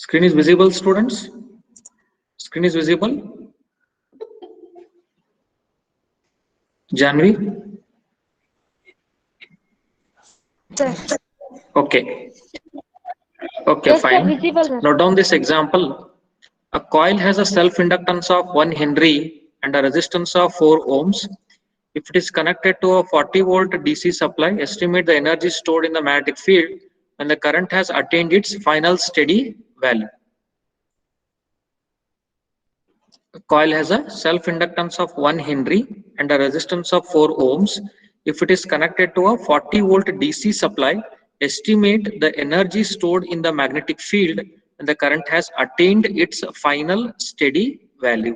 Screen is visible, students? Screen is visible? Janvi? Sir. Okay. Okay, Yes, sir. fine. Visible, sir. Note down this example. A coil has a self-inductance of 1 Henry and a resistance of 4 ohms. If it is connected to a 40-volt DC supply, estimate the energy stored in the magnetic field when the current has attained its final steady value. A coil has a self-inductance of 1 Henry and a resistance of 4 ohms. If it is connected to a 40-volt DC supply, estimate the energy stored in the magnetic field when the current has attained its final steady value.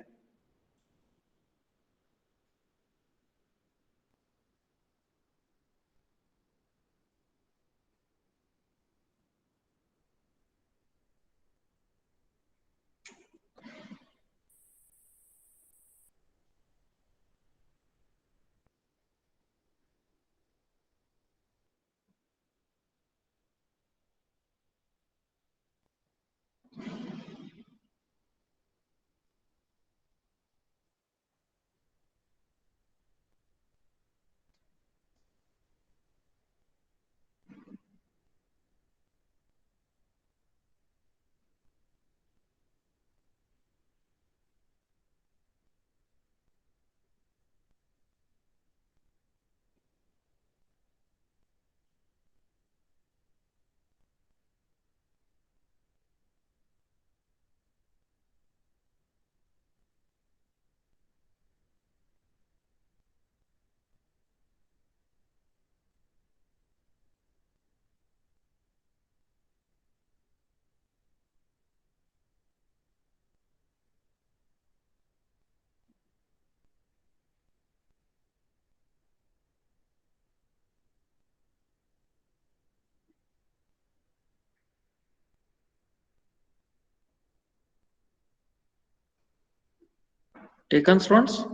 Taken, students?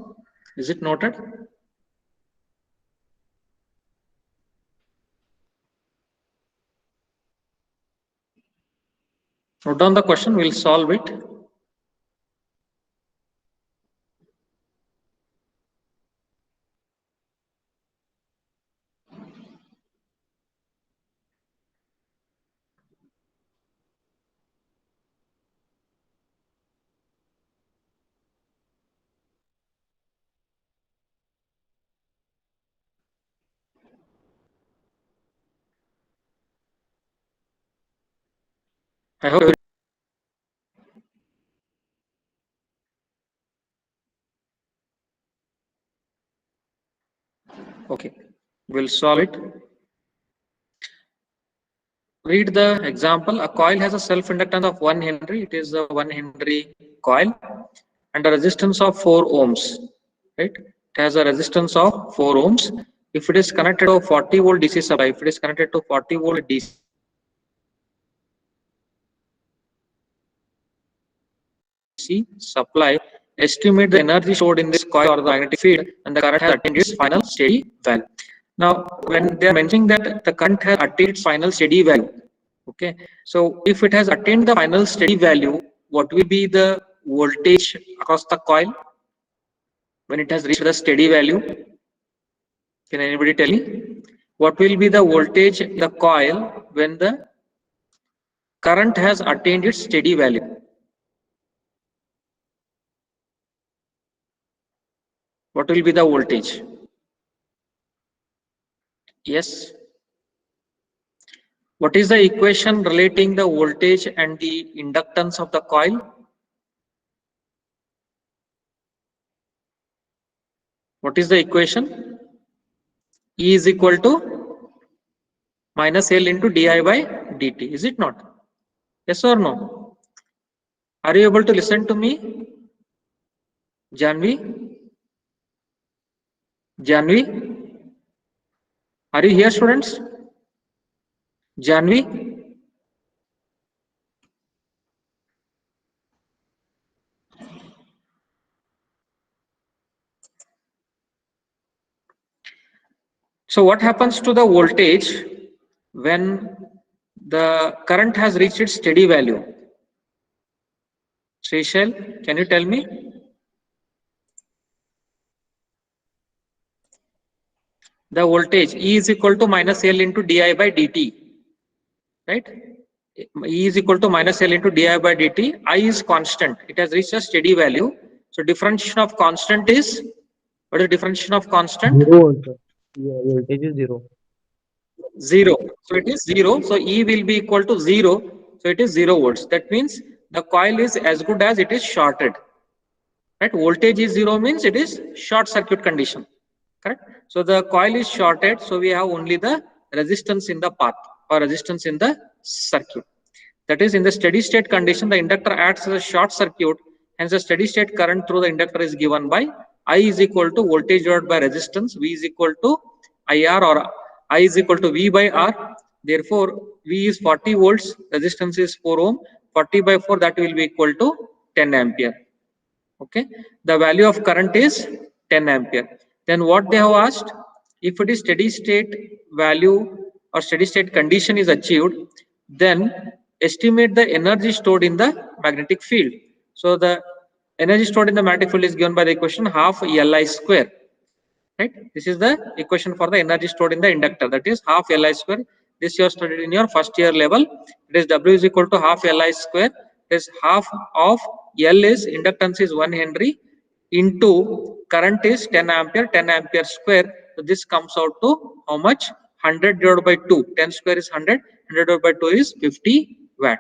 Is it noted? Note down the question, we'll solve it. I hope. Okay, we'll solve it. Read the example. A coil has a self-inductance of 1 Henry. It is a 1 Henry coil and a resistance of 4 ohms. Right? It has a resistance of 4 ohms. If it is connected to a 40-volt DC supply, if it is connected to 40-volt DC supply, estimate the energy stored in this coil or the magnetic field and the current has attained its final steady value. Now, when they are mentioning that the current has attained its final steady value, okay, so if it has attained the final steady value, what will be the voltage across the coil when it has reached the steady value? Can anybody tell me? What will be the voltage in the coil when the current has attained its steady value? What will be the voltage? Yes. What is the equation relating the voltage and the inductance of the coil? What is the equation? E is equal to minus L into di by dt. Is it not? Yes or no? Are you able to listen to me? Janvi? Janvi? Are you here, students? Janvi? So what happens to the voltage when the current has reached its steady value? Seychelle, can you tell me? The voltage E is equal to minus L into di by dt, right? E is equal to minus L into di by dt. I is constant. It has reached a steady value. So differentiation of constant is, what is the differentiation of constant? 0 also. Yeah, voltage is 0. 0. So it is 0. So E will be equal to 0. So it is 0 volts. That means the coil is as good as it is shorted. Right? Voltage is 0 means it is short circuit condition. Correct? So the coil is shorted. So we have only the resistance in the path or resistance in the circuit. That is, in the steady state condition, the inductor acts as a short circuit. Hence, the steady state current through the inductor is given by I is equal to voltage divided by resistance. V is equal to IR, or I is equal to V by R. Therefore, V is 40 volts, resistance is 4 ohm. 40 by 4, that will be equal to 10 ampere. Okay, the value of current is 10 ampere. Then what they have asked, if it is steady state value or steady state condition is achieved, then estimate the energy stored in the magnetic field. So the energy stored in the magnetic field is given by the equation half Li square, right? This is the equation for the energy stored in the inductor, that is half Li square. This you have studied in your first year level. It is W is equal to half Li square. Is half of L is inductance is 1 Henry into current is 10 ampere, 10 ampere square. So this comes out to how much? 100 divided by 2. 10 square is 100. 100 divided by 2 is 50 watt.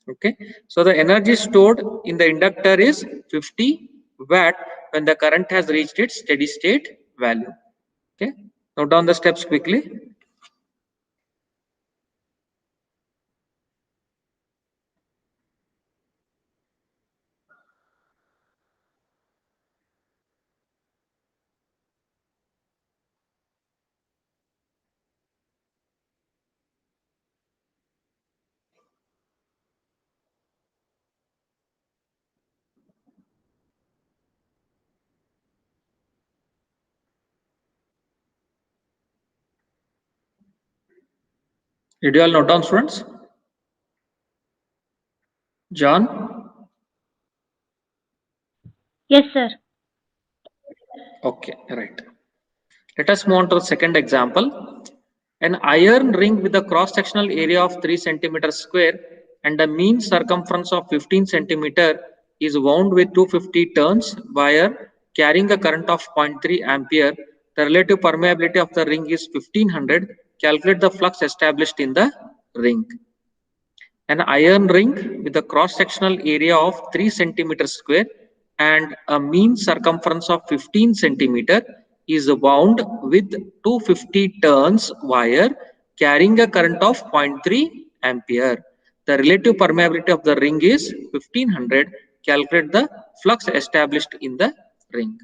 Okay, so the energy stored in the inductor is 50 watt when the current has reached its steady state value. Okay, note down the steps quickly. Did you all note down, students? John? Yes, sir. Okay, right. Let us move on to the second example. An iron ring with a cross-sectional area of 3 centimeters square and a mean circumference of 15 centimeter is wound with 250 turns wire carrying a current of 0.3 ampere. The relative permeability of the ring is 1500. Calculate the flux established in the ring. An iron ring with a cross-sectional area of 3 centimeters square and a mean circumference of 15 centimeter is wound with 250 turns wire carrying a current of 0.3 ampere. The relative permeability of the ring is 1500. Calculate the flux established in the ring.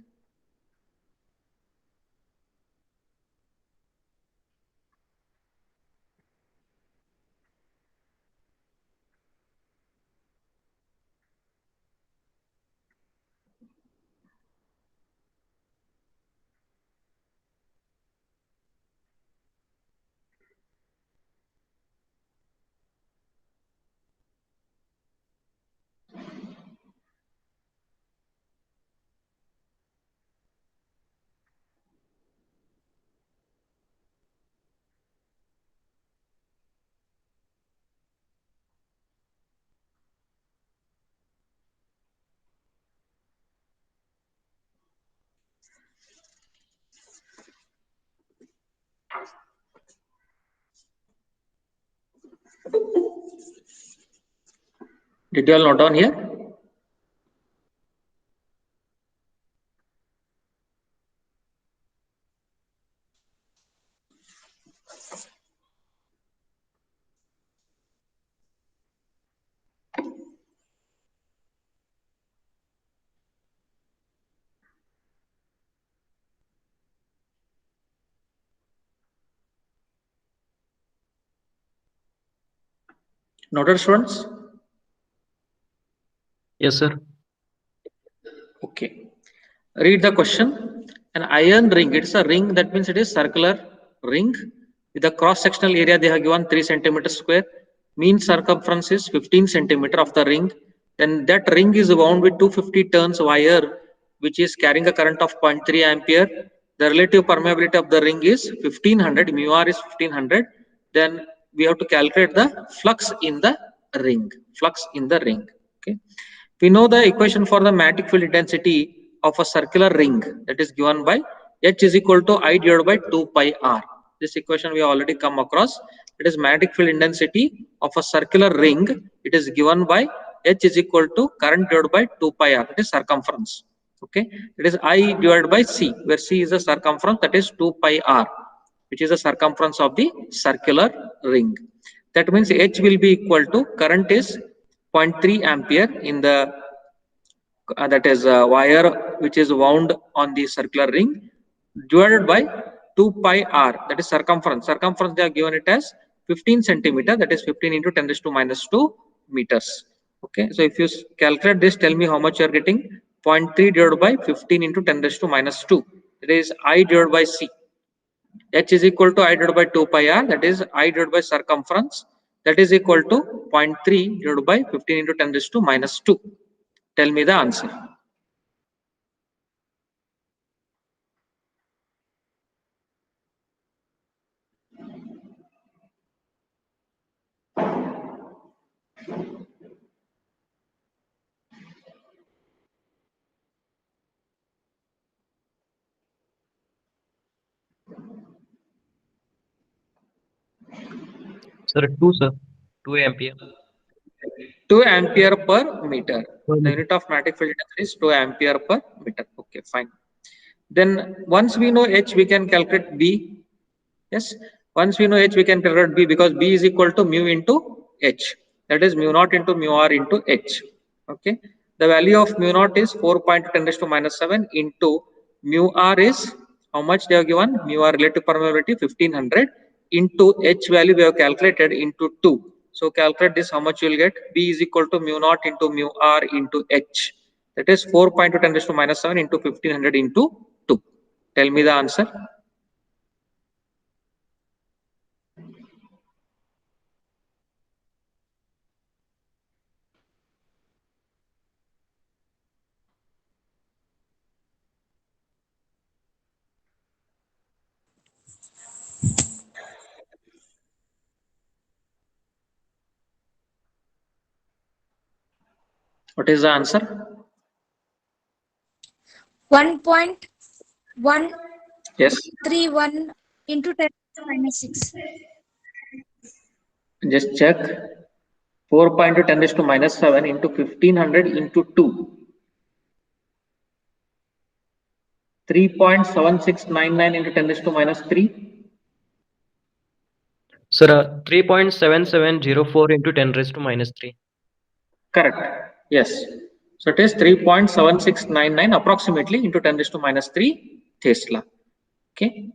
Did you all note down here? Noted, students? Yes, sir. Okay. Read the question. An iron ring, it's a ring, that means it is circular ring with a cross-sectional area they have given 3 centimeters square. Mean circumference is 15 centimeter of the ring. then that ring is wound with 250 turns wire, which is carrying a current of 0.3 ampere. The relative permeability of the ring is 1500, mu r is 1500. Then we have to calculate the flux in the ring. Flux in the ring. Okay. We know the equation for the magnetic field intensity of a circular ring, that is given by H is equal to I divided by 2 pi r. This equation we have already come across. It is magnetic field intensity of a circular ring. It is given by H is equal to current divided by 2 pi r, that is circumference. Okay, it is I divided by C, where C is the circumference, that is 2 pi r, which is the circumference of the circular ring. That means H will be equal to, current is 0.3 ampere in the that is wire which is wound on the circular ring, divided by 2 pi r, that is circumference. Circumference they have given it as 15 centimeter, that is 15 into 10 raised to minus 2 meters. Okay, so if you calculate this, tell me how much you are getting. 0.3 divided by 15 into 10 raised to minus 2, that is I divided by C. H is equal to I divided by 2 pi r, that is I divided by circumference, that is equal to 0.3 divided by 15 into 10 raised to minus 2. Tell me the answer. Sir, 2, sir. 2 ampere. 2 ampere per meter. Per The meter. unit of magnetic field intensity is 2 ampere per meter. Okay, fine. Then once we know H, we can calculate B. Yes, once we know H, we can calculate B, because B is equal to mu into H. That is mu naught into mu r into H. Okay, the value of mu naught is 4.10 raised to minus 7 into mu r is how much they have given? Mu r relative permeability 1500 into H value we have calculated into 2. So calculate this, how much you will get? B is equal to mu naught into mu r into H. That is 4.10 raised to minus 7 into 1500 into 2. Tell me the answer. What is the answer? 1.131 Yes. into 10 minus 6. Just check. 4.10 raised to minus 7 into 1500 into 2. 3.7699 into 10 raised to minus 3. Sir, 3.7704 into 10 raised to minus 3. Correct. Yes. So it is 3.7699 approximately into 10 raised to minus 3 Tesla. Okay.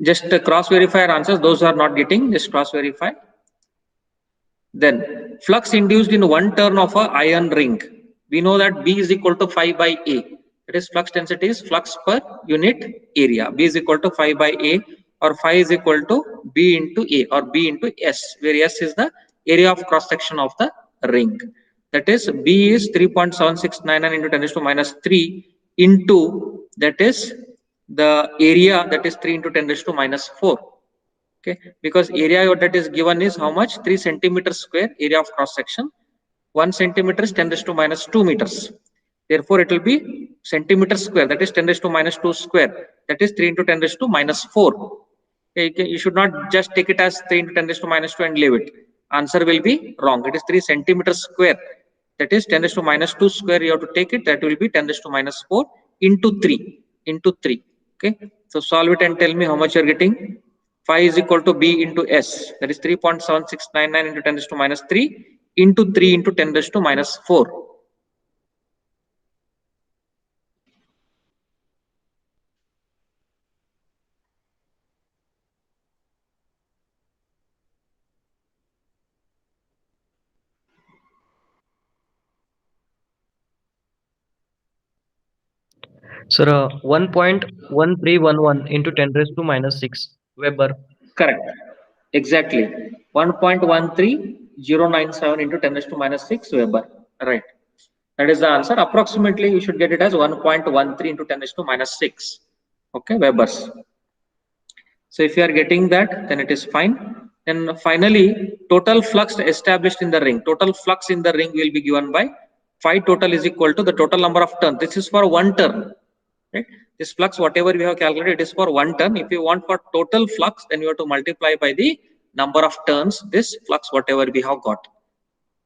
Just cross verify our answers. Those who are not getting, just cross verify. Then flux induced in one turn of a iron ring. We know that B is equal to phi by A. That is flux density is flux per unit area. B is equal to phi by A, or phi is equal to B into A, or B into S, where S is the area of cross section of the ring. That is B is 3.7699 into 10 raised to minus 3 into, that is the area, that is 3 into 10 raised to minus 4. Okay, because area that is given is how much? 3 centimeters square area of cross section. 1 centimeter is 10 raised to minus 2 meters. Therefore, it will be centimeter square, that is 10 raised to minus 2 square, that is 3 into 10 raised to minus 4. Okay, you should not just take it as 3 into 10 raised to minus 2 and leave it. Answer will be wrong. It is 3 centimeters square, that is 10 raised to minus 2 square. You have to take it, that will be 10 raised to minus 4 into 3 into 3. Okay, so solve it and tell me how much you are getting. Phi is equal to B into S, that is 3.7699 into 10 raised to minus 3 into 3 into 10 raised to minus 4. Sir, 1.1311 into 10 raised to minus 6 Weber. Correct. Exactly. 1.13097 into 10 raised to minus 6 Weber. Right. That is the answer. Approximately, you should get it as 1.13 into 10 raised to minus 6. Okay, Webers. So if you are getting that, then it is fine. And finally, total flux established in the ring. Total flux in the ring will be given by phi total is equal to the total number of turns. This is for one turn. Right? This flux, whatever we have calculated, it is for one turn. If you want for total flux, then you have to multiply by the number of turns, this flux, whatever we have got.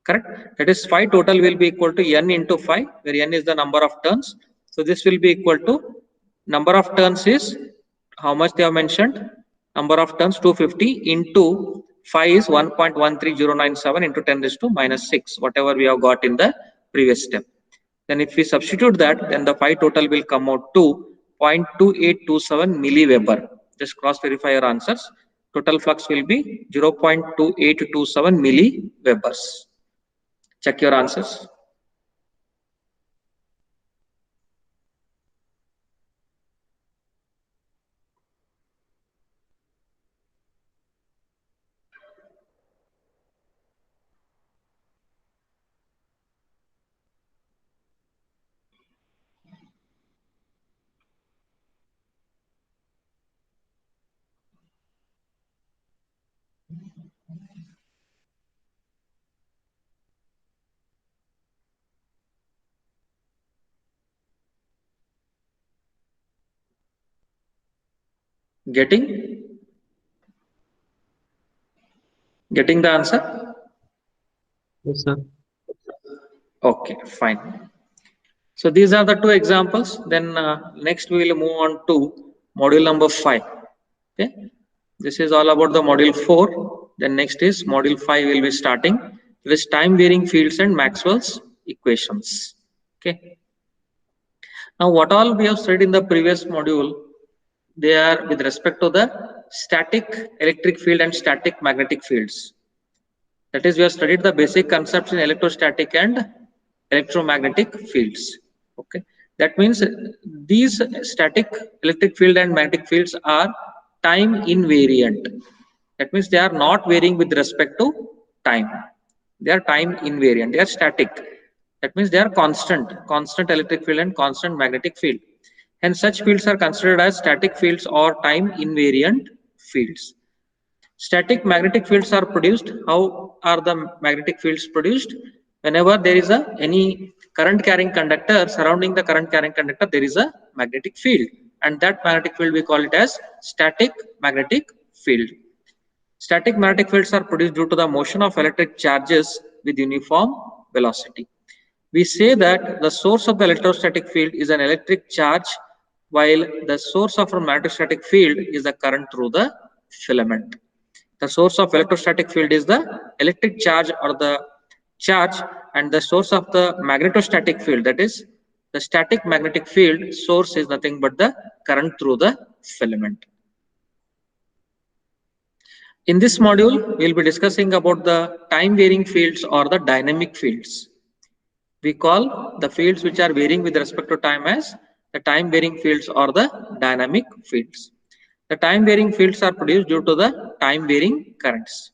Correct? That is phi total will be equal to n into phi, where n is the number of turns. So this will be equal to number of turns is how much they have mentioned. Number of turns 250 into phi is 1.13097 into 10 raised to minus 6, whatever we have got in the previous step. Then if we substitute that, then the phi total will come out to 0.2827 milliweber. Just cross verify your answers. Total flux will be 0.2827 milliwebers. Check your answers. Getting the answer? Yes, sir. Okay, fine. So these are the two examples. Then next we will move on to module number 5. Okay, this is all about the module 4. Then next is module 5 will be starting with time varying fields and Maxwell's equations. Okay. Now what all we have studied in the previous module, they are with respect to the static electric field and static magnetic fields. That is, we have studied the basic concepts in electrostatic and electromagnetic fields. Okay, that means these static electric field and magnetic fields are time invariant. That means they are not varying with respect to time. They are time invariant. They are static. That means they are constant electric field and constant magnetic field. And such fields are considered as static fields or time invariant fields. Static magnetic fields are produced. How are the magnetic fields produced? Whenever there is any current carrying conductor, surrounding the current carrying conductor, there is a magnetic field, and that magnetic field we call it as static magnetic field. Static magnetic fields are produced due to the motion of electric charges with uniform velocity. We say that the source of the electrostatic field is an electric charge, while the source of a magnetostatic field is the current through the filament. The source of electrostatic field is the electric charge or the charge, and the source of the magnetostatic field, that is the static magnetic field source, is nothing but the current through the filament. In this module, we will be discussing about the time varying fields or the dynamic fields. We call the fields which are varying with respect to time as the time varying fields or the dynamic fields. The time varying fields are produced due to the time varying currents.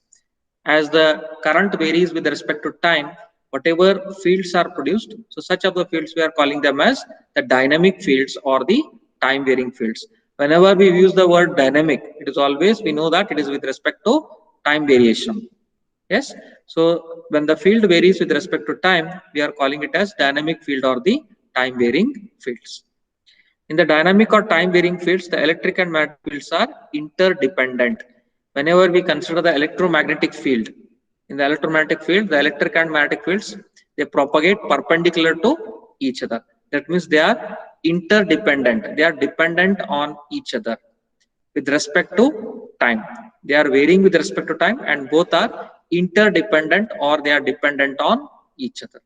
As the current varies with respect to time, whatever fields are produced, so such of the fields we are calling them as the dynamic fields or the time varying fields. Whenever we use the word dynamic, it is always, we know that it is with respect to time variation. Yes, so when the field varies with respect to time, we are calling it as dynamic field or the time varying fields. In the dynamic or time varying fields, the electric and magnetic fields are interdependent. Whenever we consider the electromagnetic field, in the electromagnetic field, the electric and magnetic fields, they propagate perpendicular to each other. That means they are interdependent. They are dependent on each other with respect to time. They are varying with respect to time, and both are interdependent or they are dependent on each other.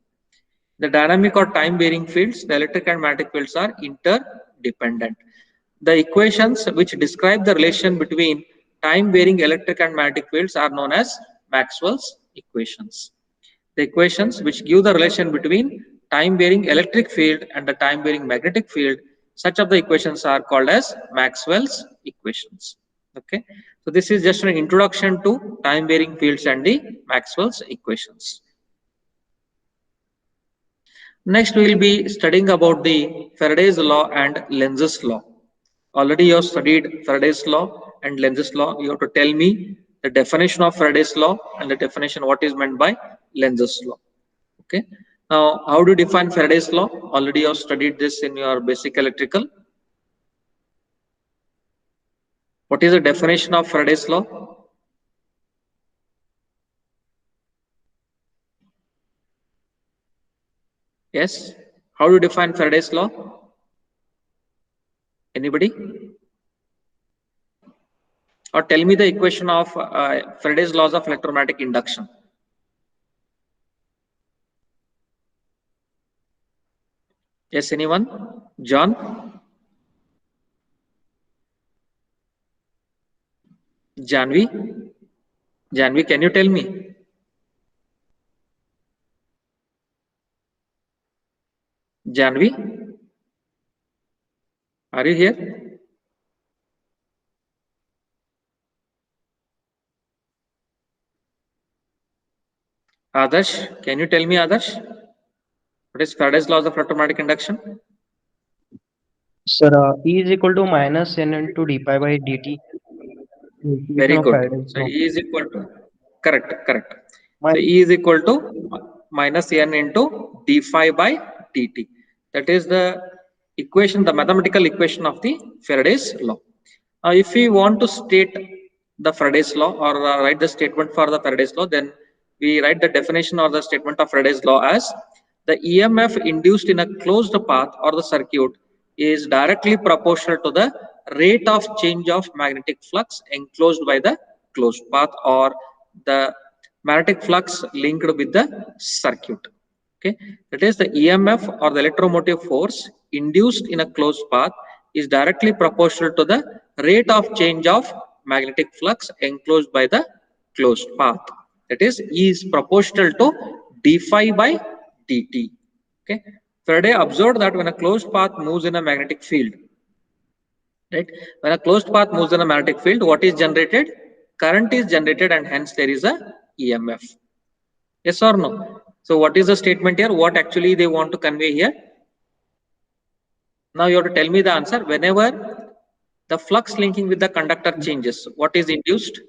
The dynamic or time varying fields, the electric and magnetic fields are interdependent. The equations which describe the relation between time varying electric and magnetic fields are known as Maxwell's equations. The equations which give the relation between time varying electric field and the time varying magnetic field, such of the equations are called as Maxwell's equations. Okay, so this is just an introduction to time varying fields and the Maxwell's equations. Next, we will be studying about the Faraday's law and Lenz's law. Already you have studied Faraday's law and Lenz's law. You have to tell me the definition of Faraday's law and the definition what is meant by Lenz's law. Okay. Now, how do you define Faraday's law? Already you have studied this in your basic electrical. What is the definition of Faraday's law? Yes. How do you define Faraday's law? Anybody? Or tell me the equation of Faraday's laws of electromagnetic induction. Yes, anyone? John? Janvi? Janvi, can you tell me? Janvi? Are you here? Adarsh, can you tell me, Adarsh? What is Faraday's laws of electromagnetic induction? Sir, E is equal to minus N into d pi by dt. Very Equation of good. Faraday's So law. E is equal to, correct. My- So E is equal to minus N into d phi by dt. That is the equation, the mathematical equation of the Faraday's law. Now, if we want to state the Faraday's law or write the statement for the Faraday's law, then we write the definition or the statement of Faraday's law as the EMF induced in a closed path or the circuit is directly proportional to the rate of change of magnetic flux enclosed by the closed path or the magnetic flux linked with the circuit. Okay, that is the EMF or the electromotive force induced in a closed path is directly proportional to the rate of change of magnetic flux enclosed by the closed path. That is, E is proportional to d phi by dt. Okay, Faraday observed that when a closed path moves in a magnetic field, right? When a closed path moves in a magnetic field, what is generated? Current is generated, and hence there is a EMF. Yes or no? So what is the statement here? What actually they want to convey here? Now you have to tell me the answer. Whenever the flux linking with the conductor changes, what is induced?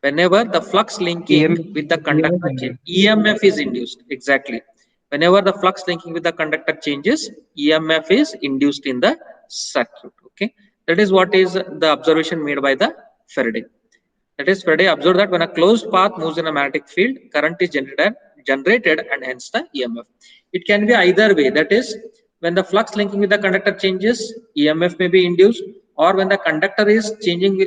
Whenever the flux linking with the conductor changes, EMF is induced. Exactly. Whenever the flux linking with the conductor changes, EMF is induced in the circuit. Okay. That is what is the observation made by the Faraday. That is, Faraday observed that when a closed path moves in a magnetic field, current is generated and hence the EMF. It can be either way. That is, when the flux linking with the conductor changes, EMF may be induced, or when the conductor is changing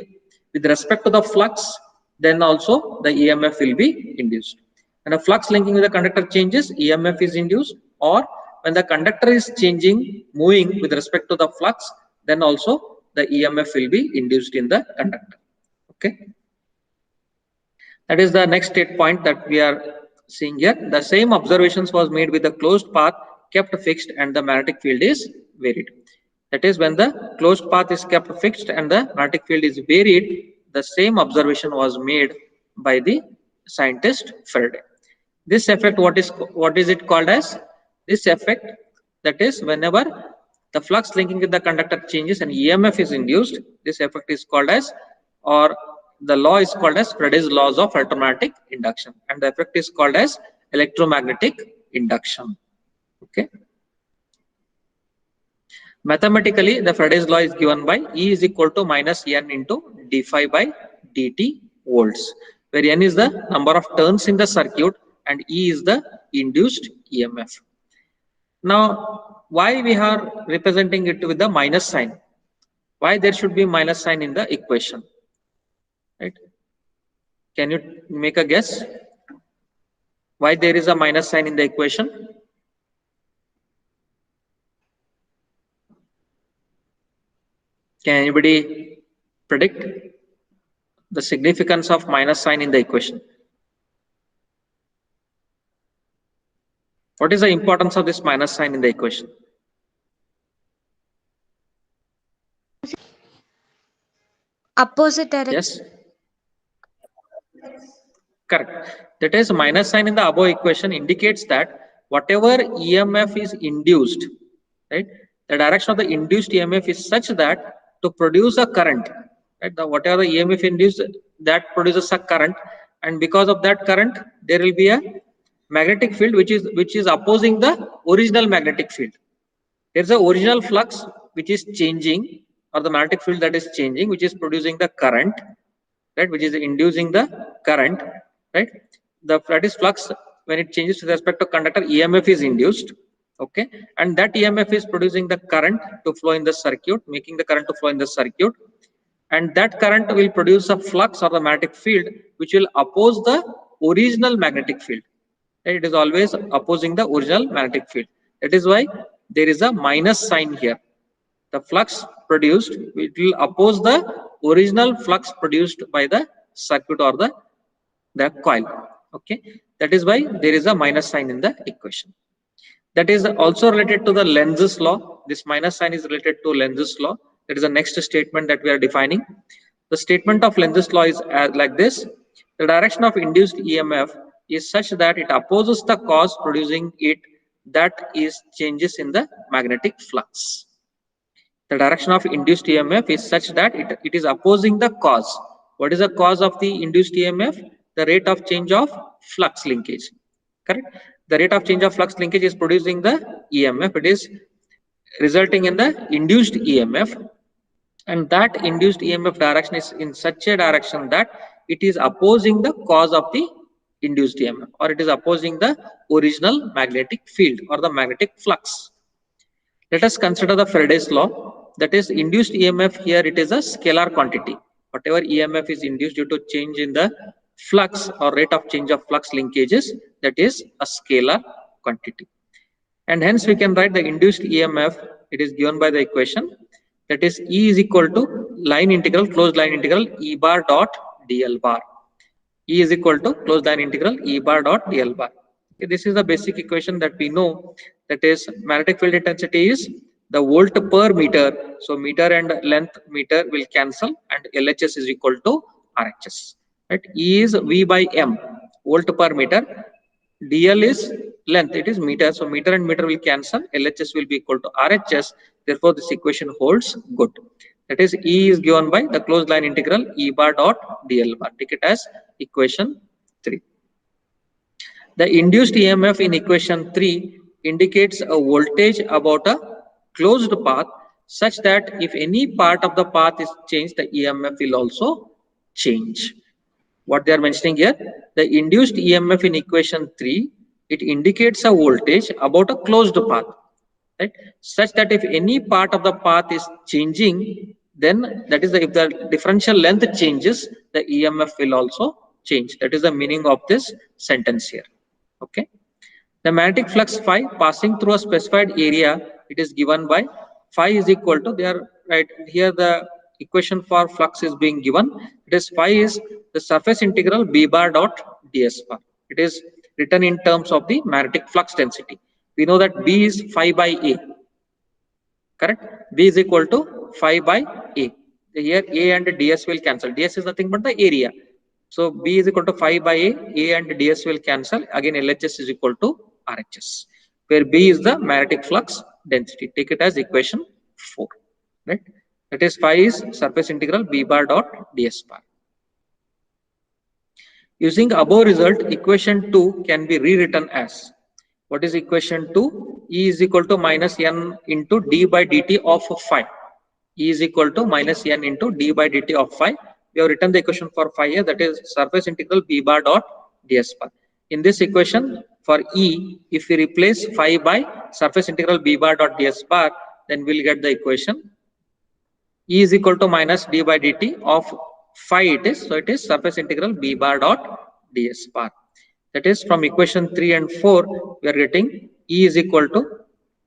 with respect to the flux, then also the EMF will be induced. When a flux linking with the conductor changes, EMF is induced, or when the conductor is changing, moving with respect to the flux, then also the EMF will be induced in the conductor. Okay. That is the next state point that we are seeing here. The same observations was made with the closed path kept fixed and the magnetic field is varied. That is, when the closed path is kept fixed and the magnetic field is varied, the same observation was made by the scientist Faraday. This effect, what is it called as? This effect, that is, whenever the flux linking with the conductor changes and EMF is induced, this effect is called as, or the law is called as Faraday's laws of electromagnetic induction, and the effect is called as electromagnetic induction. Okay. Mathematically, the Faraday's law is given by E is equal to minus N into d phi by dt volts, where N is the number of turns in the circuit and E is the induced EMF. Now, why we are representing it with the minus sign? Why there should be minus sign in the equation? Right? Can you make a guess? Why there is a minus sign in the equation? Can anybody predict the significance of minus sign in the equation? What is the importance of this minus sign in the equation? Opposite direction. Yes. Correct. That is, minus sign in the above equation indicates that whatever EMF is induced, right? The direction of the induced EMF is such that to produce a current, right? Whatever the EMF induced, that produces a current, and because of that current, there will be a magnetic field which is opposing the original magnetic field. There's an original flux which is changing, or the magnetic field that is changing, which is producing the current, right? Which is inducing the current, right? That is flux. When it changes with respect to conductor, EMF is induced, okay, and that EMF is producing the current to flow in the circuit, making the current to flow in the circuit, and that current will produce a flux or the magnetic field which will oppose the original magnetic field. It is always opposing the original magnetic field. That is why there is a minus sign here. The flux produced, it will oppose the original flux produced by the circuit or the coil. Okay, that is why there is a minus sign in the equation. That is also related to the Lenz's law. This minus sign is related to Lenz's law. That is the next statement that we are defining. The statement of Lenz's law is like this: the direction of induced EMF is such that it opposes the cause producing it, that is changes in the magnetic flux. The direction of induced EMF is such that it is opposing the cause. What is the cause of the induced EMF? The rate of change of flux linkage. Correct? The rate of change of flux linkage is producing the EMF. It is resulting in the induced EMF, and that induced EMF direction is in such a direction that it is opposing the cause of the induced EMF, or it is opposing the original magnetic field or the magnetic flux. Let us consider the Faraday's law. That is, induced EMF here, it is a scalar quantity. Whatever EMF is induced due to change in the flux or rate of change of flux linkages, that is a scalar quantity. And hence we can write the induced EMF, it is given by the equation, that is E is equal to line integral, closed line integral, E bar dot dl bar. E is equal to closed line integral, E bar dot dl bar. Okay, this is the basic equation that we know. That is, magnetic field intensity is the volt per meter. So meter and length meter will cancel, and LHS is equal to RHS. Right? E is V by M, volt per meter. DL is length, it is meter. So meter and meter will cancel. LHS will be equal to RHS. Therefore, this equation holds good. That is, E is given by the closed line integral E bar dot dl bar. Take it as equation 3. The induced EMF in equation 3 indicates a voltage about a closed path such that if any part of the path is changed, the EMF will also change. What they are mentioning here, the induced EMF in equation 3, it indicates a voltage about a closed path, right? Such that if any part of the path is changing, then that is if the differential length changes, the EMF will also change. That is the meaning of this sentence here. Okay. The magnetic flux phi passing through a specified area, it is given by phi is equal to, they are right here, the equation for flux is being given. It is phi is the surface integral B bar dot ds bar. It is written in terms of the magnetic flux density. We know that B is phi by A. Correct? B is equal to phi by A. Here A and ds will cancel. Ds is nothing but the area. So B is equal to phi by A and ds will cancel. Again, LHS is equal to RHS, where B is the magnetic flux density. Take it as equation 4. Right? That is, phi is surface integral B bar dot ds bar. Using above result, equation 2 can be rewritten as, what is equation 2? E is equal to minus n into d by dt of phi. E is equal to minus n into d by dt of phi. We have written the equation for phi here, that is surface integral B bar dot ds bar. In this equation for E, if we replace phi by surface integral B bar dot ds bar, then we'll get the equation E is equal to minus d by dt of phi it is. So it is surface integral B bar dot ds bar. That is, from equation 3 and 4, we are getting E is equal to,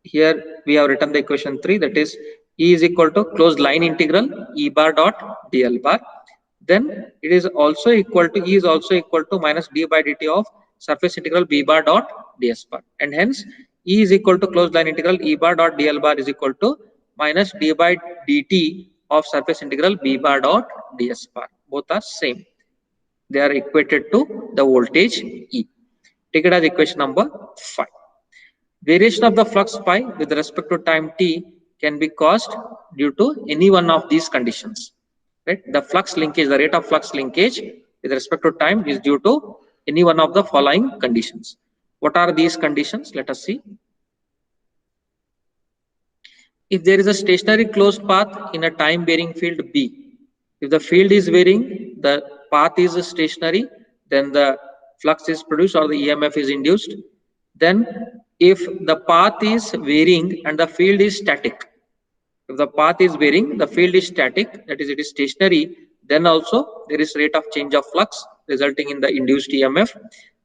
here we have written the equation 3, that is E is equal to closed line integral E bar dot dl bar. Then it is also equal to, E is also equal to minus d by dt of surface integral B bar dot ds bar. And hence E is equal to closed line integral E bar dot dl bar is equal to minus d by dt of surface integral B bar dot ds bar. Both are same. They are equated to the voltage E. Take it as equation number 5. Variation of the flux phi with respect to time t can be caused due to any one of these conditions. Right? The flux linkage, the rate of flux linkage with respect to time is due to any one of the following conditions. What are these conditions? Let us see. If there is a stationary closed path in a time varying field B, if the field is varying, the path is stationary, then the flux is produced or the EMF is induced. Then if the path is varying and the field is static, if the path is varying, the field is static, that is it is stationary, then also there is rate of change of flux resulting in the induced EMF.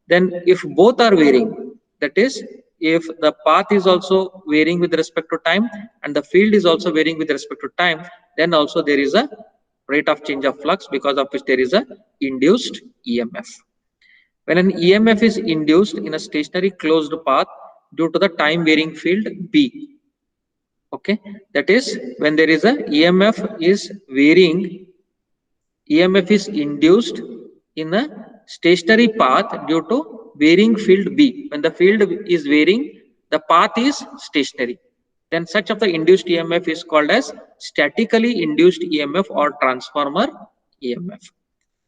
Then if both are varying, that is if the path is also varying with respect to time and the field is also varying with respect to time, then also there is a rate of change of flux because of which there is a induced EMF. When an EMF is induced in a stationary closed path due to the time varying field B, okay, that is when there is a EMF is varying, EMF is induced in a stationary path due to varying field B. When the field is varying, the path is stationary. Then such of the induced EMF is called as statically induced EMF or transformer EMF.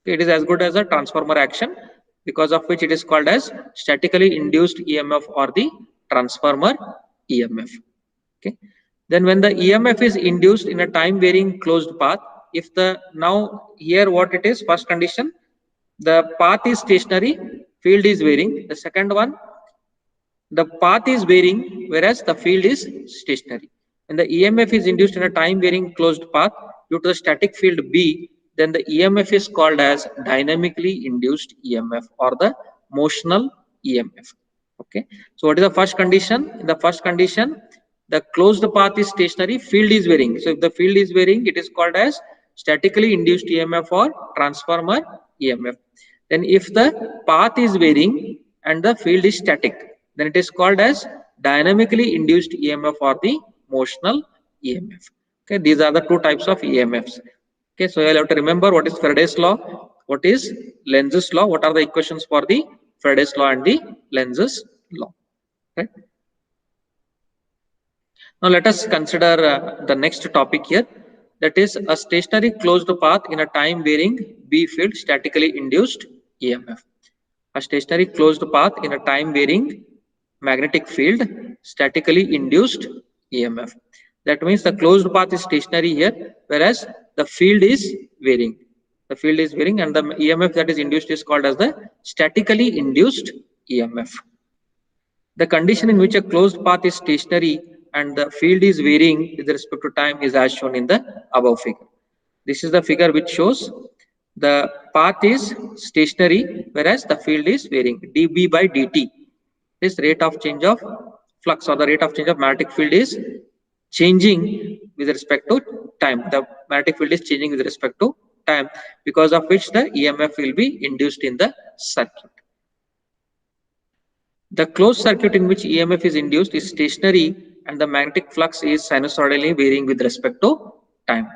It is as good as a transformer action because of which it is called as statically induced EMF or the transformer EMF. Okay. Then when the EMF is induced in a time varying closed path, if the now here what it is, first condition, the path is stationary, field is varying. The second one, the path is varying whereas the field is stationary. When the EMF is induced in a time varying closed path due to the static field B, then the EMF is called as dynamically induced EMF or the motional EMF. Okay. So what is the first condition? In the first condition, the closed path is stationary, field is varying. So if the field is varying, it is called as statically induced EMF or transformer EMF. Then if the path is varying and the field is static, then it is called as dynamically induced EMF or the motional EMF. Okay, these are the two types of EMFs. Okay, so you'll have to remember what is Faraday's law, what is Lenz's law, what are the equations for the Faraday's law and the Lenz's law. Okay. Now let us consider the next topic here, that is a stationary closed path in a time varying B field statically induced EMF. A stationary closed path in a time varying magnetic field statically induced EMF. That means the closed path is stationary here, whereas the field is varying. The field is varying and the EMF that is induced is called as the statically induced EMF. The condition in which a closed path is stationary and the field is varying with respect to time is as shown in the above figure. This is the figure which shows the path is stationary whereas the field is varying. dB by dt. This rate of change of flux or the rate of change of magnetic field is changing with respect to time. The magnetic field is changing with respect to time, because of which the EMF will be induced in the circuit. The closed circuit in which EMF is induced is stationary and the magnetic flux is sinusoidally varying with respect to time.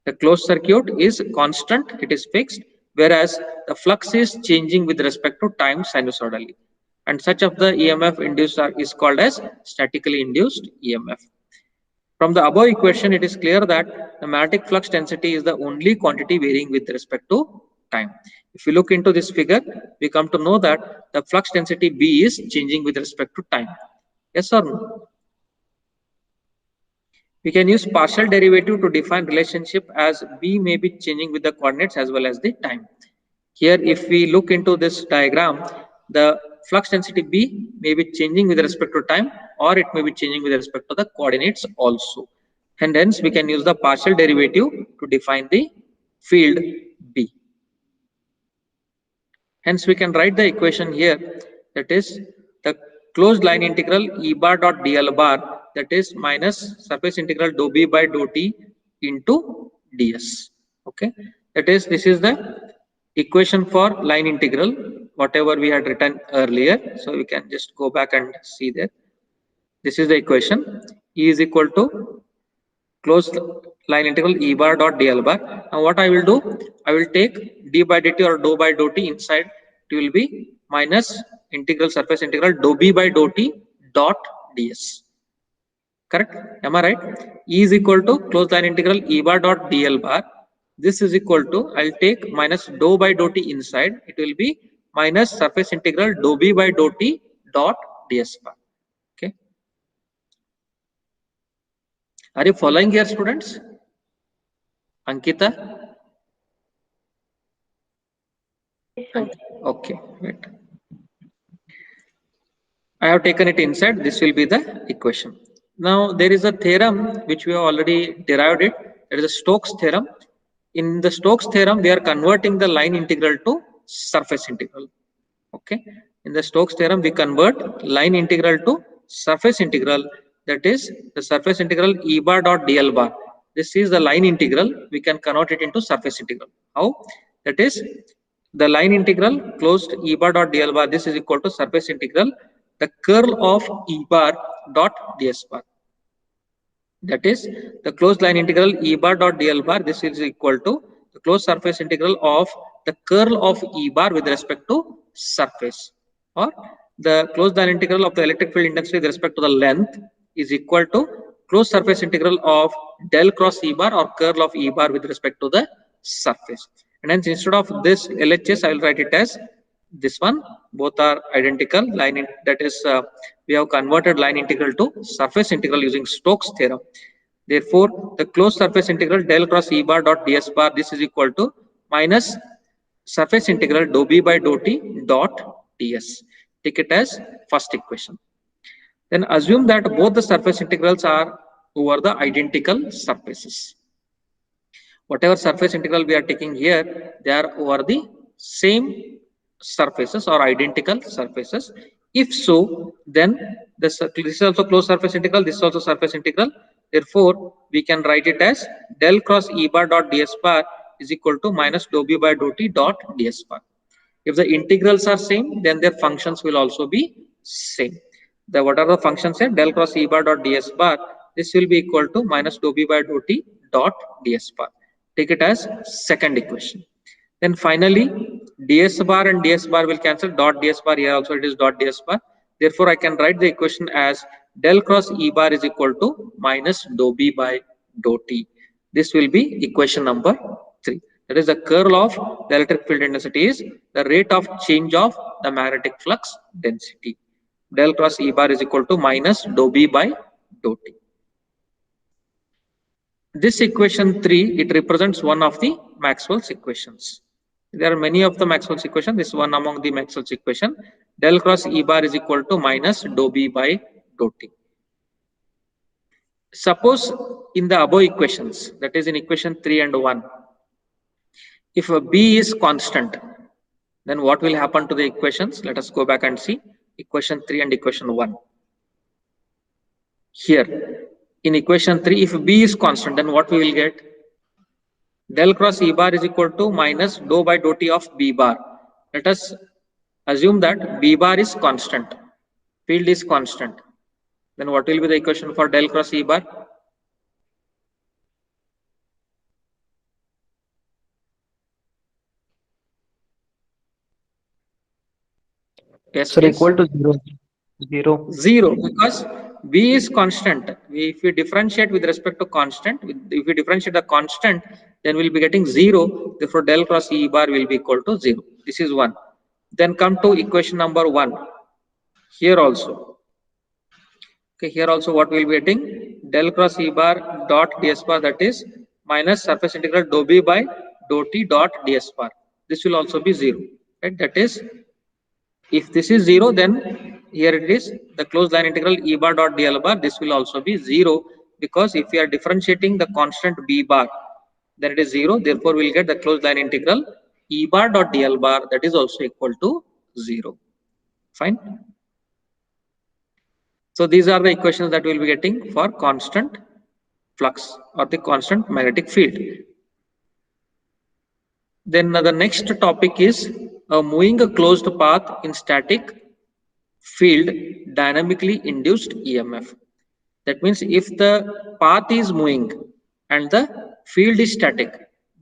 The closed circuit is constant, it is fixed, whereas the flux is changing with respect to time sinusoidally. And such of the EMF induced is called as statically induced EMF. From the above equation, it is clear that the magnetic flux density is the only quantity varying with respect to time. If you look into this figure, we come to know that the flux density B is changing with respect to time. Yes or no? We can use partial derivative to define relationship as B may be changing with the coordinates as well as the time. Here, if we look into this diagram, the flux density B may be changing with respect to time or it may be changing with respect to the coordinates also. And hence, we can use the partial derivative to define the field B. Hence, we can write the equation here, that is the closed line integral E bar dot dl bar, that is minus surface integral dou B by dou T into ds. Okay, that is, this is the equation for line integral, whatever we had written earlier. So we can just go back and see that. This is the equation. E is equal to closed line integral E bar dot dl bar. Now what I will do, I will take d by dt or dou by dou T, inside it will be minus integral surface integral dou B by dou T dot ds. Correct? Am I right? E is equal to closed line integral E bar dot dl bar. This is equal to, I'll take minus dou by dou t inside. It will be minus surface integral dou b by dou t dot ds bar. Okay. Are you following here, students? Ankita? Okay, wait. I have taken it inside. This will be the equation. Now there is a theorem which we have already derived it. There is a Stokes theorem. In the Stokes theorem, we are converting the line integral to surface integral. Okay. In the Stokes theorem, we convert line integral to surface integral. That is the surface integral E bar dot dl bar. This is the line integral. We can convert it into surface integral. How? That is the line integral closed E bar dot dl bar. This is equal to surface integral the curl of E bar dot ds bar. That is the closed line integral E bar dot dl bar. This is equal to the closed surface integral of the curl of E bar with respect to surface, or the closed line integral of the electric field intensity with respect to the length is equal to closed surface integral of del cross E bar or curl of E bar with respect to the surface. And hence instead of this LHS, I will write it as this one. Both are identical. That is we have converted line integral to surface integral using Stokes theorem. Therefore, the closed surface integral del cross E bar dot ds bar, this is equal to minus surface integral dou b by dou t dot ds. Take it as first equation. Then assume that both the surface integrals are over the identical surfaces. Whatever surface integral we are taking here, they are over the same surfaces or identical surfaces. If so, then this is also closed surface integral, this is also surface integral. Therefore, we can write it as del cross E bar dot ds bar is equal to minus dou b by dou t dot ds bar. If the integrals are same, then their functions will also be same. What are the functions here? Del cross E bar dot ds bar, this will be equal to minus dou b by dou t dot ds bar. Take it as second equation. Then finally, ds bar and ds bar will cancel, dot ds bar, here also it is dot ds bar. Therefore, I can write the equation as del cross E bar is equal to minus dou b by dou t. This will be equation number 3. That is the curl of the electric field intensity is the rate of change of the magnetic flux density. Del cross E bar is equal to minus dou b by dou t. This equation 3, it represents one of the Maxwell's equations. There are many of the Maxwell's equation. This is one among the Maxwell's equation. Del cross E bar is equal to minus dou b by dou t. Suppose in the above equations, that is in equation 3 and 1, if a b is constant, then what will happen to the equations? Let us go back and see equation 3 and equation 1. Here, in equation 3, if b is constant, then what we will get? Del cross E bar is equal to minus dou by dou t of B bar. Let us assume that B bar is constant, field is constant. Then what will be the equation for del cross E bar? Yes, Sir, please. equal to 0. 0, because B is constant. If we differentiate with respect to constant, if we differentiate the constant, then we'll be getting 0. Therefore, del cross E bar will be equal to 0. This is 1. Then come to equation number 1. Here also. Okay, here also what we'll be getting? Del cross E bar dot ds bar, that is minus surface integral dou b by dou t dot ds bar. This will also be 0. Right? That is, if this is 0, then here it is the closed line integral E bar dot dl bar. This will also be 0, because if we are differentiating the constant B bar, then it is 0. Therefore, we will get the closed line integral E bar dot dl bar, that is also equal to 0. Fine. So these are the equations that we will be getting for constant flux or the constant magnetic field. Then the next topic is moving a closed path in static field dynamically induced EMF. That means if the path is moving and the field is static,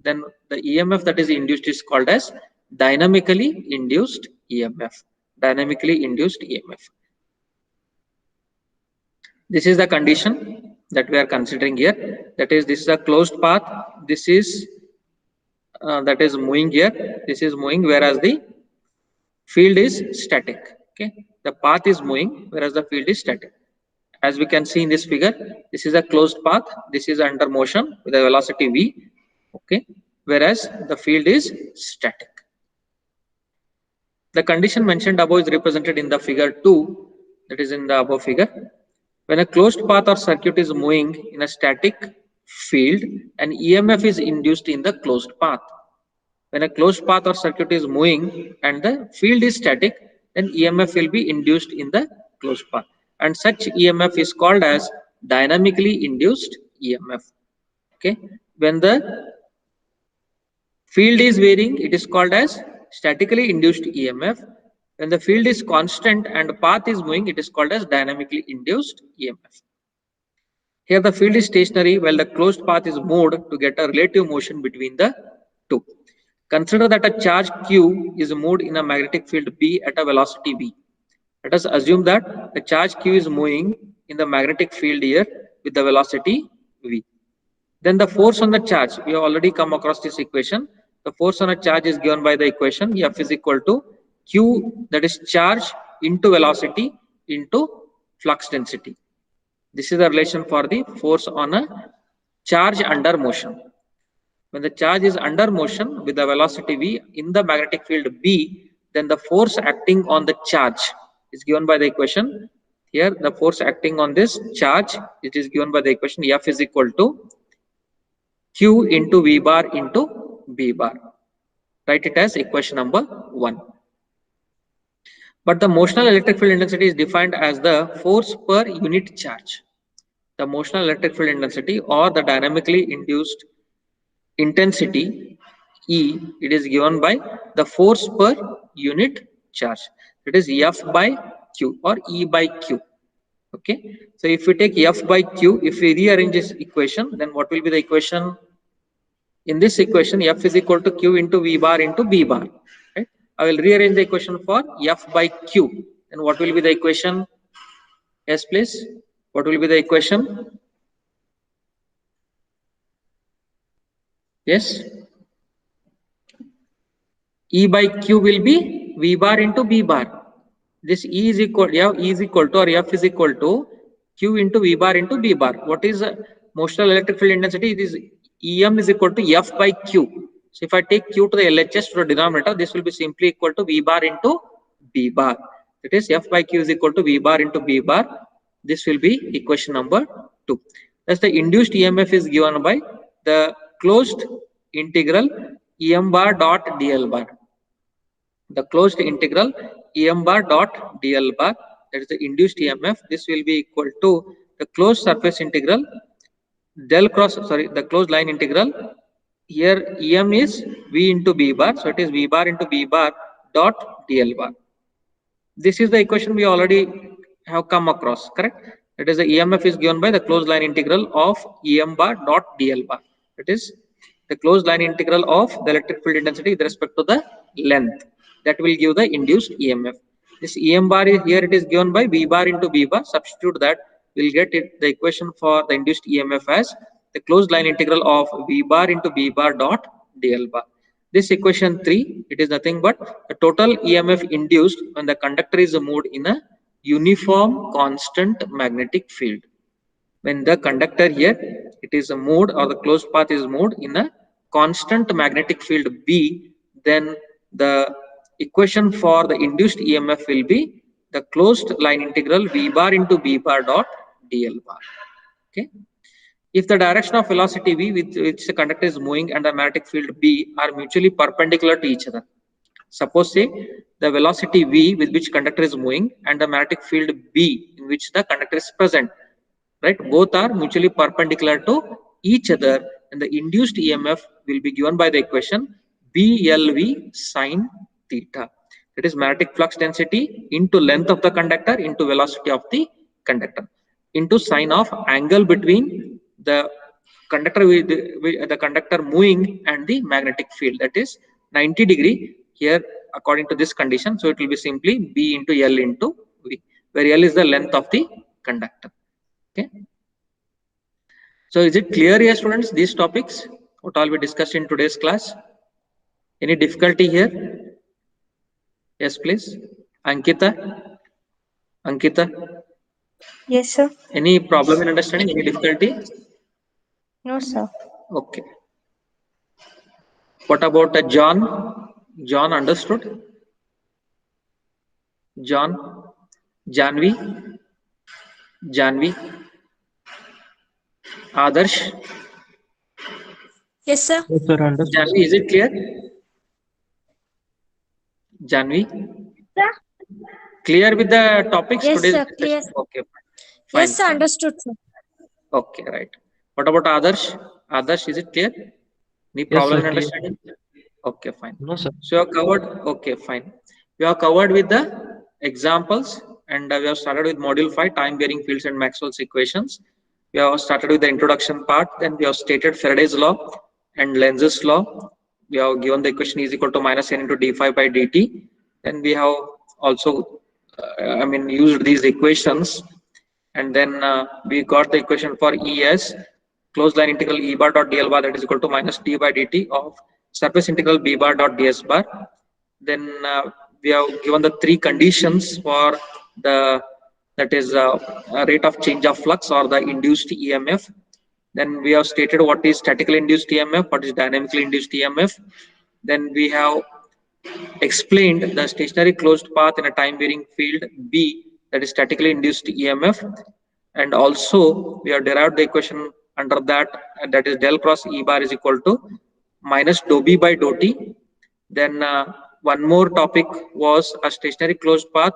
then the EMF that is induced is called as dynamically induced EMF. Dynamically induced EMF. This is the condition that we are considering here. That is, this is a closed path. This is that is moving here. This is moving, whereas the field is static. Okay, the path is moving, whereas the field is static. As we can see in this figure, this is a closed path. This is under motion with a velocity v. Okay, whereas the field is static. The condition mentioned above is represented in the figure 2, that is in the above figure. When a closed path or circuit is moving in a static field, an EMF is induced in the closed path. When a closed path or circuit is moving and the field is static, then EMF will be induced in the closed path. And such EMF is called as dynamically induced EMF. Okay. When the field is varying, it is called as statically induced EMF. When the field is constant and path is moving, it is called as dynamically induced EMF. Here the field is stationary while the closed path is moved to get a relative motion between the two. Consider that a charge Q is moved in a magnetic field B at a velocity v. Let us assume that the charge Q is moving in the magnetic field here with the velocity v. Then the force on the charge, we have already come across this equation. The force on a charge is given by the equation F is equal to Q, that is charge into velocity into flux density. This is the relation for the force on a charge under motion. When the charge is under motion with the velocity v in the magnetic field B, then the force acting on the charge is given by the equation. Here the force acting on this charge, it is given by the equation F is equal to Q into V bar into B bar. Write it as equation number 1. But the motional electric field intensity is defined as the force per unit charge. The motional electric field intensity or the dynamically induced intensity E, it is given by the force per unit charge. It is F by Q or E by Q. Okay. So if we take F by Q, if we rearrange this equation, then what will be the equation? In this equation, F is equal to Q into V bar into B bar. Right? I will rearrange the equation for F by Q. And what will be the equation? Yes, please. What will be the equation? Yes. E by Q will be V bar into B bar. This E is equal, E is equal to or F is equal to Q into V bar into B bar. What is motional electric field intensity? It is EM is equal to F by Q. So if I take Q to the LHS to the denominator, this will be simply equal to V bar into B bar. It is F by Q is equal to V bar into B bar. This will be equation number 2. Thus the induced EMF is given by the closed integral EM bar dot DL bar. The closed integral EM bar dot DL bar, that is the induced EMF. This will be equal to the closed surface integral del cross, the closed line integral. Here EM is V into B bar, so it is V bar into B bar dot DL bar. This is the equation we already have come across, correct? That is the EMF is given by the closed line integral of EM bar dot DL bar. It is the closed line integral of the electric field intensity with respect to the length. That will give the induced EMF. This EM bar is here, it is given by V bar into B bar. Substitute that, we'll get it the equation for the induced EMF as the closed line integral of V bar into B bar dot DL bar. This equation 3, it is nothing but the total EMF induced when the conductor is moved in a uniform constant magnetic field. When the conductor here, it is moved or the closed path is moved in a constant magnetic field B, then the equation for the induced EMF will be the closed line integral V bar into B bar dot DL bar. Okay. If the direction of velocity v with which the conductor is moving and the magnetic field B are mutually perpendicular to each other. Suppose say the velocity v with which conductor is moving and the magnetic field B in which the conductor is present, right? Both are mutually perpendicular to each other, and the induced EMF will be given by the equation BLV sine theta. That is magnetic flux density into length of the conductor into velocity of the conductor into sine of angle between the conductor with the conductor moving and the magnetic field, that is 90 degree here according to this condition. So it will be simply B into L into V, where L is the length of the conductor. Okay. So is it clear here, students, these topics, what all we discussed in today's class? Any difficulty here? Yes, please. Ankita? Ankita? Yes, sir. Any problem in understanding? Any difficulty? No, sir. Okay. What about John? John understood? John? Janvi? Janvi? Adarsh? Yes, sir. Yes, sir, understood. Janvi, is it clear? Janvi? Sir? Clear with the topics Yes, today's sir, discussion? clear. Okay, fine. Yes, sir, Fine. understood, sir. Okay, right. What about Adarsh? Adarsh, is it clear? Any Yes, problem sir, in clear. understanding? Okay, fine. No, sir. So you have covered, okay, fine. We have covered with the examples, and we have started with module 5, time varying fields and Maxwell's equations. We have started with the introduction part, then we have stated Faraday's law and Lenz's law. We have given the equation is equal to minus n into d5 by dt. Then we have also, used these equations, and then we got the equation for ES, closed line integral E bar dot dl bar, that is equal to minus d by dt of surface integral B bar dot ds bar. Then we have given the three conditions for the, that is rate of change of flux or the induced EMF. Then we have stated what is statically induced EMF, what is dynamically induced EMF. Then we have explained the stationary closed path in a time varying field B, that is statically induced EMF. And also we have derived the equation under that, that is del cross E bar is equal to minus dou B by dou T. Then one more topic was a stationary closed path,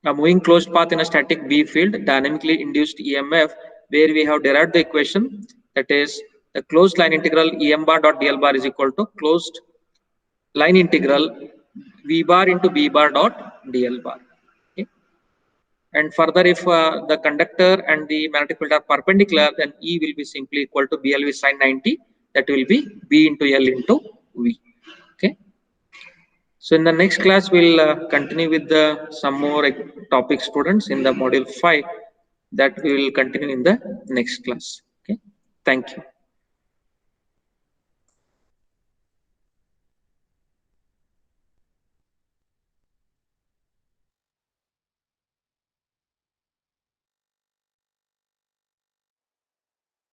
a moving closed path in a static B field, dynamically induced EMF, where we have derived the equation, that is the closed line integral EM bar dot dl bar is equal to closed line integral V bar into B bar dot dl bar. Okay. And further, if the conductor and the magnetic field are perpendicular, then E will be simply equal to BL with sin 90. That will be B into L into V. Okay. So in the next class, we'll continue with some more topic, students, in the module 5, that we will continue in the next class. Okay. Thank you.